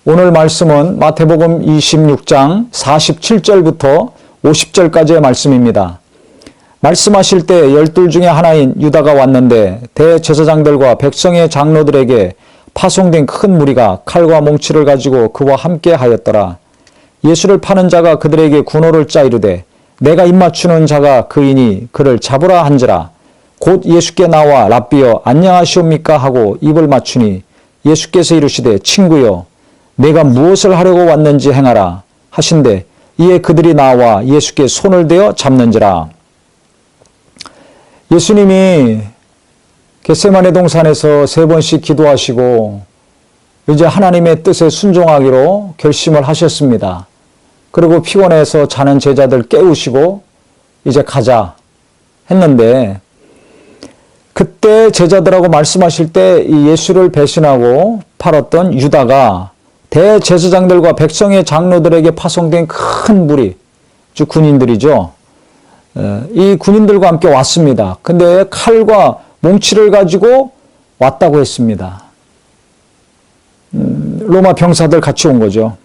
오늘 말씀은 마태복음 26장 47절부터 50절까지의 말씀입니다. 말씀하실 때 12 중에 하나인 유다가 왔는데 대제사장들과 백성의 장로들에게 파송된 큰 무리가 칼과 몽치를 가지고 그와 함께 하였더라. 예수를 파는 자가 그들에게 군호를 짜 이르되 내가 입맞추는 자가 그이니 그를 잡으라 한지라. 곧 예수께 나와 랍비여 안녕하시옵니까 하고 입을 맞추니 예수께서 이르시되 친구여 내가 무엇을 하려고 왔는지 행하라 하신대 이에 그들이 나와 예수께 손을 대어 잡는지라. 예수님이 겟세마네 동산에서 3번씩 기도하시고 이제 하나님의 뜻에 순종하기로 결심을 하셨습니다. 그리고 피곤해서 자는 제자들 깨우시고 이제 가자 했는데 그때 제자들하고 말씀하실 때 이 예수를 배신하고 팔았던 유다가 대제사장들과 백성의 장로들에게 파송된 큰 무리, 즉 군인들이죠. 이 군인들과 함께 왔습니다. 근데 칼과 몽치를 가지고 왔다고 했습니다. 로마 병사들 같이 온 거죠.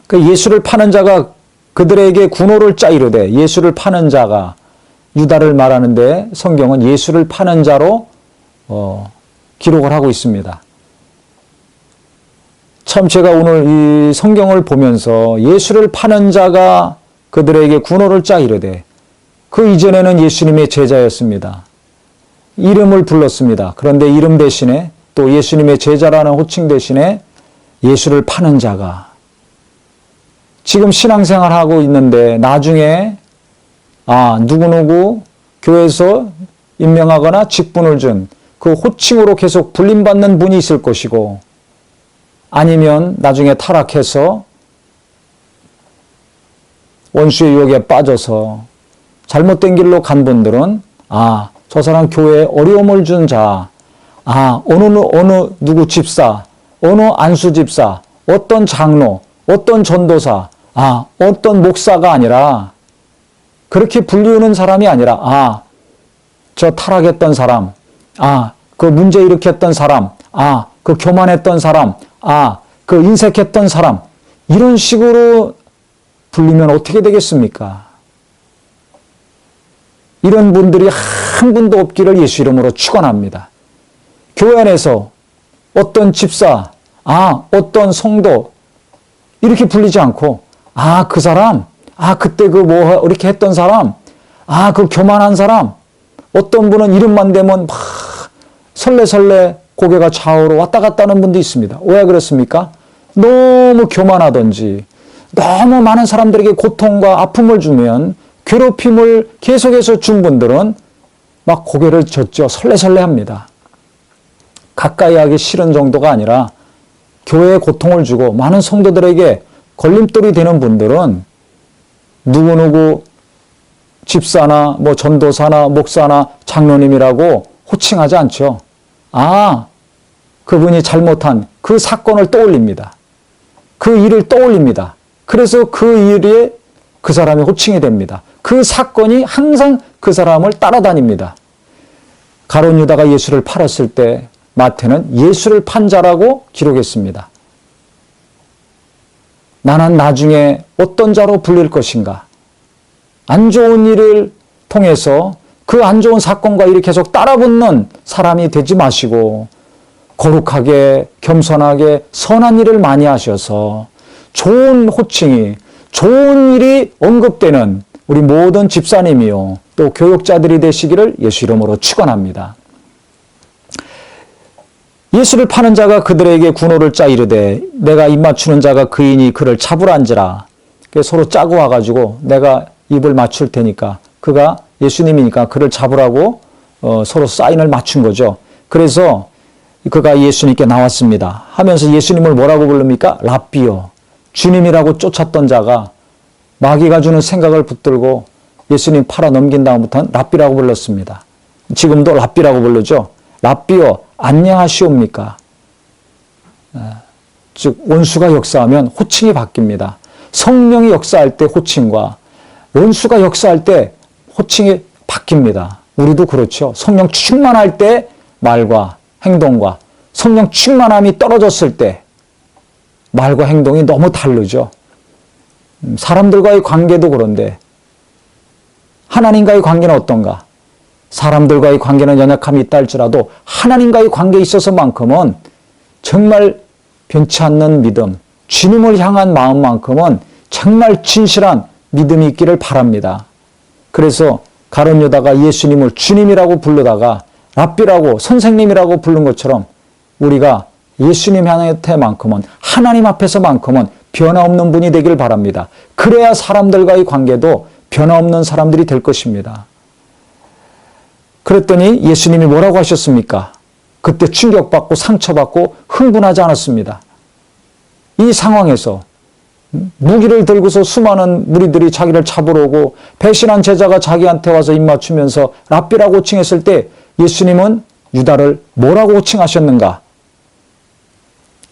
그 예수를 파는 자가 그들에게 군호를 짜 이르되 예수를 파는 자가 유다를 말하는데 성경은 예수를 파는 자로 기록을 하고 있습니다. 참 제가 오늘 이 성경을 보면서 예수를 파는 자가 그들에게 군호를 짜 이르되 그 이전에는 예수님의 제자였습니다. 이름을 불렀습니다. 그런데 이름 대신에 또 예수님의 제자라는 호칭 대신에 예수를 파는 자가 지금 신앙생활하고 있는데 나중에 누구누구 교회에서 임명하거나 직분을 준 그 호칭으로 계속 불림받는 분이 있을 것이고 아니면 나중에 타락해서 원수의 유혹에 빠져서 잘못된 길로 간 분들은 저 사람 교회에 어려움을 준 자, 어느 누구 집사, 어느 안수 집사, 어떤 장로, 어떤 전도사, 어떤 목사가 아니라 그렇게 불리우는 사람이 아니라 저 타락했던 사람, 그 문제 일으켰던 사람, 그 교만했던 사람, 그 인색했던 사람 이런 식으로 불리면 어떻게 되겠습니까? 이런 분들이 한 분도 없기를 예수 이름으로 축원합니다. 교회 안에서 어떤 집사, 어떤 성도 이렇게 불리지 않고 그 사람, 그때 그 뭐 이렇게 했던 사람, 그 교만한 사람 어떤 분은 이름만 대면 막 설레설레 고개가 좌우로 왔다 갔다 하는 분도 있습니다. 왜 그렇습니까? 너무 교만하든지 너무 많은 사람들에게 고통과 아픔을 주면 괴롭힘을 계속해서 준 분들은 막 고개를 젓죠. 설레설레 합니다. 가까이 하기 싫은 정도가 아니라 교회에 고통을 주고 많은 성도들에게 걸림돌이 되는 분들은 누구누구 집사나 뭐 전도사나 목사나 장로님이라고 호칭하지 않죠. 그분이 잘못한 그 사건을 떠올립니다. 그 일을 떠올립니다. 그래서 그 일에 그 사람이 호칭이 됩니다. 그 사건이 항상 그 사람을 따라다닙니다. 가룟 유다가 예수를 팔았을 때 마태는 예수를 판 자라고 기록했습니다. 나는 나중에 어떤 자로 불릴 것인가? 안 좋은 일을 통해서 그 안 좋은 사건과 일이 계속 따라붙는 사람이 되지 마시고 거룩하게 겸손하게 선한 일을 많이 하셔서 좋은 호칭이 좋은 일이 언급되는 우리 모든 집사님이요 또 교육자들이 되시기를 예수 이름으로 축원합니다. 예수를 파는 자가 그들에게 군호를 짜 이르되 내가 입맞추는 자가 그이니 그를 잡으란지라. 서로 짜고 와가지고 내가 입을 맞출 테니까 그가 예수님이니까 그를 잡으라고 서로 사인을 맞춘 거죠. 그래서 그가 예수님께 나왔습니다. 하면서 예수님을 뭐라고 부릅니까? 랍비요. 주님이라고 쫓았던 자가 마귀가 주는 생각을 붙들고 예수님 팔아 넘긴 다음부터는 랍비라고 불렀습니다. 지금도 랍비라고 부르죠. 랍비요 안녕하시옵니까? 즉 원수가 역사하면 호칭이 바뀝니다. 성령이 역사할 때 호칭과 원수가 역사할 때 호칭이 바뀝니다. 우리도 그렇죠. 성령 충만할 때 말과 행동과 성령 충만함이 떨어졌을 때 말과 행동이 너무 다르죠. 사람들과의 관계도 그런데 하나님과의 관계는 어떤가? 사람들과의 관계는 연약함이 있다 할지라도 하나님과의 관계에 있어서만큼은 정말 변치 않는 믿음, 주님을 향한 마음만큼은 정말 진실한 믿음이 있기를 바랍니다. 그래서 가룟 유다가 예수님을 주님이라고 부르다가 랍비라고 선생님이라고 부른 것처럼 우리가 예수님한테만큼은 하나님 앞에서만큼은 변화없는 분이 되길 바랍니다. 그래야 사람들과의 관계도 변화없는 사람들이 될 것입니다. 그랬더니 예수님이 뭐라고 하셨습니까? 그때 충격받고 상처받고 흥분하지 않았습니다. 이 상황에서 무기를 들고서 수많은 무리들이 자기를 잡으러 오고 배신한 제자가 자기한테 와서 입맞추면서 랍비라고 호칭했을 때 예수님은 유다를 뭐라고 호칭하셨는가?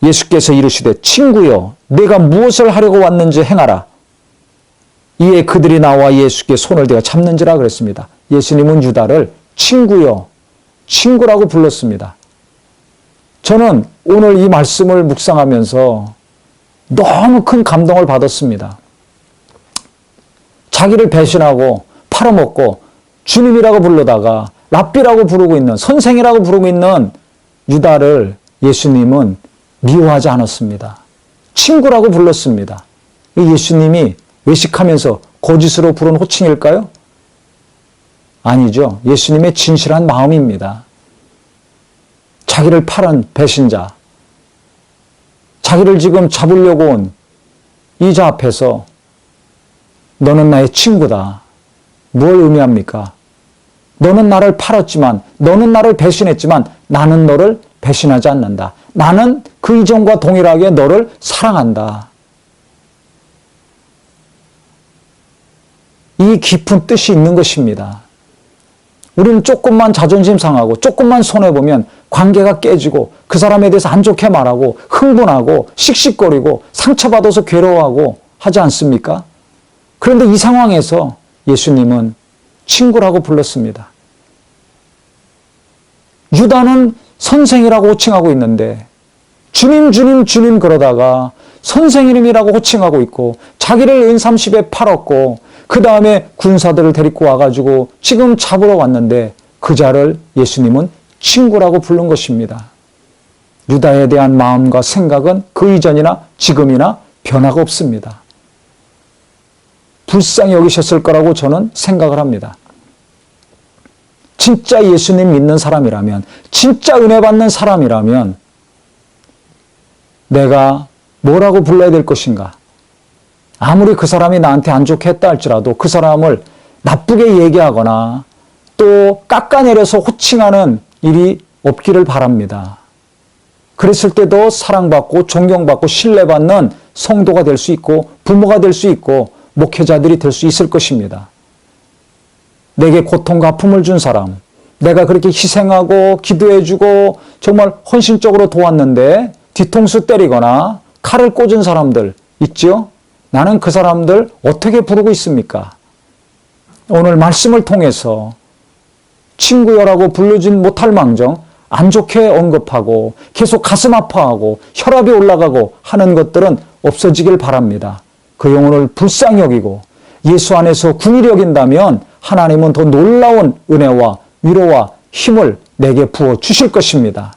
예수께서 이르시되 친구여 내가 무엇을 하려고 왔는지 행하라. 이에 그들이 나와 예수께 손을 대어 잡는지라 그랬습니다. 예수님은 유다를 친구여, 친구라고 불렀습니다. 저는 오늘 이 말씀을 묵상하면서 너무 큰 감동을 받았습니다. 자기를 배신하고 팔아먹고 주님이라고 부르다가 랍비라고 부르고 있는, 선생이라고 부르고 있는 유다를 예수님은 미워하지 않았습니다. 친구라고 불렀습니다. 예수님이 외식하면서 거짓으로 부른 호칭일까요? 아니죠. 예수님의 진실한 마음입니다. 자기를 팔은 배신자, 자기를 지금 잡으려고 온 이 자 앞에서 너는 나의 친구다. 뭘 의미합니까? 너는 나를 팔았지만, 너는 나를 배신했지만 나는 너를 배신하지 않는다. 나는 그 이전과 동일하게 너를 사랑한다. 이 깊은 뜻이 있는 것입니다. 우리는 조금만 자존심 상하고 조금만 손해보면 관계가 깨지고 그 사람에 대해서 안 좋게 말하고 흥분하고 씩씩거리고 상처받아서 괴로워하고 하지 않습니까? 그런데 이 상황에서 예수님은 친구라고 불렀습니다. 유다는 선생이라고 호칭하고 있는데 주님 주님 주님 그러다가 선생님이라고 호칭하고 있고 자기를 은삼십에 팔았고 그 다음에 군사들을 데리고 와가지고 지금 잡으러 왔는데 그 자를 예수님은 친구라고 부른 것입니다. 유다에 대한 마음과 생각은 그 이전이나 지금이나 변화가 없습니다. 불쌍히 여기셨을 거라고 저는 생각을 합니다. 진짜 예수님 믿는 사람이라면, 진짜 은혜 받는 사람이라면 내가 뭐라고 불러야 될 것인가? 아무리 그 사람이 나한테 안 좋게 했다 할지라도 그 사람을 나쁘게 얘기하거나 또 깎아내려서 호칭하는 일이 없기를 바랍니다. 그랬을 때도 사랑받고 존경받고 신뢰받는 성도가 될 수 있고 부모가 될 수 있고 목회자들이 될 수 있을 것입니다. 내게 고통과 아픔을 준 사람, 내가 그렇게 희생하고 기도해주고 정말 헌신적으로 도왔는데 뒤통수 때리거나 칼을 꽂은 사람들 있죠? 나는 그 사람들 어떻게 부르고 있습니까? 오늘 말씀을 통해서 친구여라고 불러진 못할 망정 안 좋게 언급하고 계속 가슴 아파하고 혈압이 올라가고 하는 것들은 없어지길 바랍니다. 그 영혼을 불쌍히 여기고 예수 안에서 궁일이 여긴다면 하나님은 더 놀라운 은혜와 위로와 힘을 내게 부어 주실 것입니다.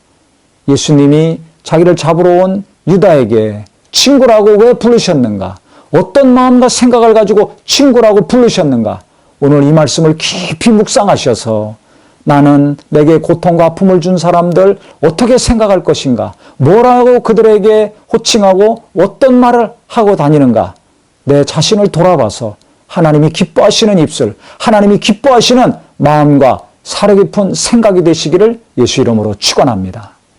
예수님이 자기를 잡으러 온 유다에게 친구라고 왜 부르셨는가? 어떤 마음과 생각을 가지고 친구라고 부르셨는가? 오늘 이 말씀을 깊이 묵상하셔서 나는 내게 고통과 아픔을 준 사람들 어떻게 생각할 것인가? 뭐라고 그들에게 호칭하고 어떤 말을 하고 다니는가? 내 자신을 돌아봐서 하나님이 기뻐하시는 입술, 하나님이 기뻐하시는 마음과 사려 깊은 생각이 되시기를 예수 이름으로 축원합니다.